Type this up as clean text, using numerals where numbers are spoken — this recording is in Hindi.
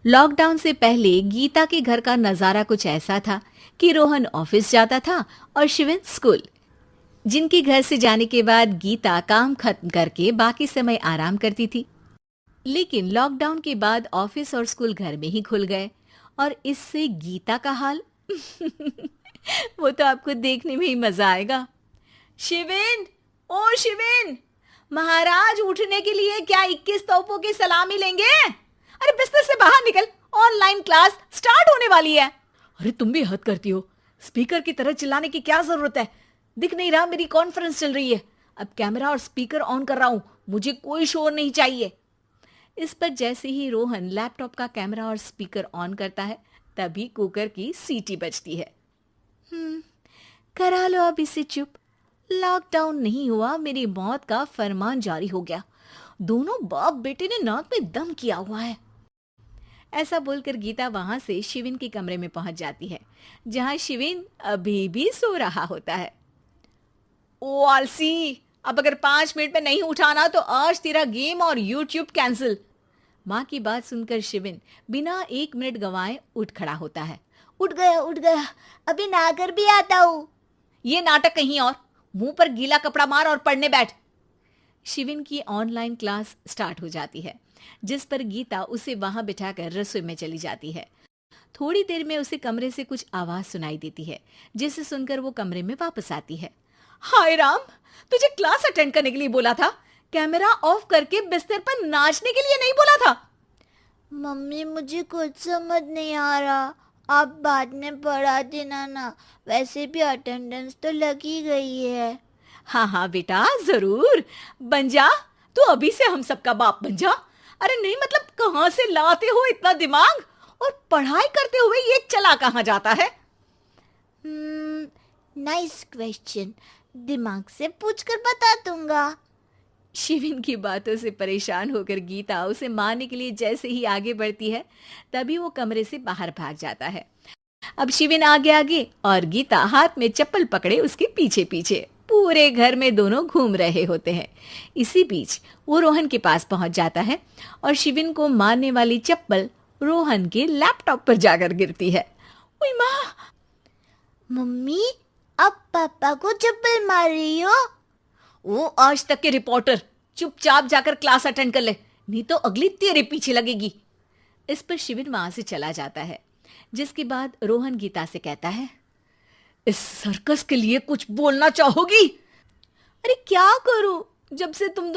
लॉकडाउन से पहले गीता के घर का नजारा कुछ ऐसा था कि रोहन ऑफिस जाता था और शिविन स्कूल। जिनके घर से जाने के बाद गीता काम खत्म करके बाकी समय आराम करती थी। लेकिन लॉकडाउन के बाद ऑफिस और स्कूल घर में ही खुल गए और इससे गीता का हाल वो तो आपको देखने में ही मजा आएगा। शिविन, ओ शिविन, महाराज उठने के लिए क्या 21 तोपों की सलामी लेंगे? अरे बिस्तर से बाहर निकल, ऑनलाइन क्लास स्टार्ट होने वाली है। अरे तुम भी हद करती हो, स्पीकर की तरह चिल्लाने की क्या जरूरत है? दिख नहीं रहा मेरी कॉन्फ्रेंस चल रही है। अब कैमरा और स्पीकर ऑन कर रहा हूं, मुझे कोई शोर नहीं चाहिए। इस पर जैसे ही रोहन लैपटॉप का कैमरा और स्पीकर ऑन करता है तभी कुकर की सीटी बजती है। करा लो अब इसे चुप। लॉकडाउन नहीं हुआ, मेरी मौत का फरमान जारी हो गया। दोनों बाप बेटे ने नाक में दम किया हुआ है। ऐसा बोलकर गीता वहां से शिविन के कमरे में पहुंच जाती है, जहां शिविन अभी भी सो रहा होता है। ओ आलसी, अब अगर 5 मिनट में नहीं उठाना तो आज तेरा गेम और यूट्यूब कैंसिल। माँ की बात सुनकर शिविन बिना 1 मिनट गंवाए उठ खड़ा होता है। उठ गया, अभी नहाकर भी आता हूँ। ये नाटक कहीं और, मुंह पर गीला कपड़ा मार और पढ़ने बैठ। शिविन की ऑनलाइन क्लास स्टार्ट हो जाती है, जिस पर गीता उसे वहां बिठाकर रसोई में चली जाती है। थोड़ी देर में उसे कमरे से कुछ आवाज सुनाई देती है, जिसे सुनकर वो कमरे में वापस आती है। हाय राम, तुझे क्लास अटेंड करने के लिए बोला था, कैमरा ऑफ करके बिस्तर पर नाचने के लिए नहीं बोला था। मम्मी मुझे कुछ समझ नहीं आ रहा, आप बाद में पढ़ा देना ना, वैसे भी अटेंडेंस तो लगी गई है। हाँ हाँ बेटा, जरूर बन जा। तू अभी से हम सबका बाप बन जा। अरे नहीं मतलब कहाँ से लाते हो इतना दिमाग, और पढ़ाई करते हुए ये चला कहाँ जाता है? नाइस क्वेश्चन, दिमाग से पूछकर बता दूंगा। शिविन की बातों से परेशान होकर गीता उसे मारने के लिए जैसे ही आगे बढ़ती है तभी वो कमरे से बाहर भाग जाता है। अब शिविन आगे आगे और गीता हाथ में चप्पल पकड़े उसके पीछे पीछे पूरे घर में दोनों घूम रहे होते हैं। इसी बीच वो रोहन के पास पहुंच जाता है और शिविन को मारने वाली चप्पल रोहन के लैपटॉप पर जाकर गिरती है। ओए माँ! मम्मी, अब पापा को चप्पल मार रही हो? वो आज तक के रिपोर्टर, चुपचाप जाकर क्लास अटेंड कर ले, नहीं तो अगली तेरे पीछे लगेगी। इस पर शिविन वहां से चला जाता है, जिसके बाद रोहन गीता से कहता है, इस सर्कस के लिए कुछ बोलना चाहोगी? अरे क्या करूं, जब से तुम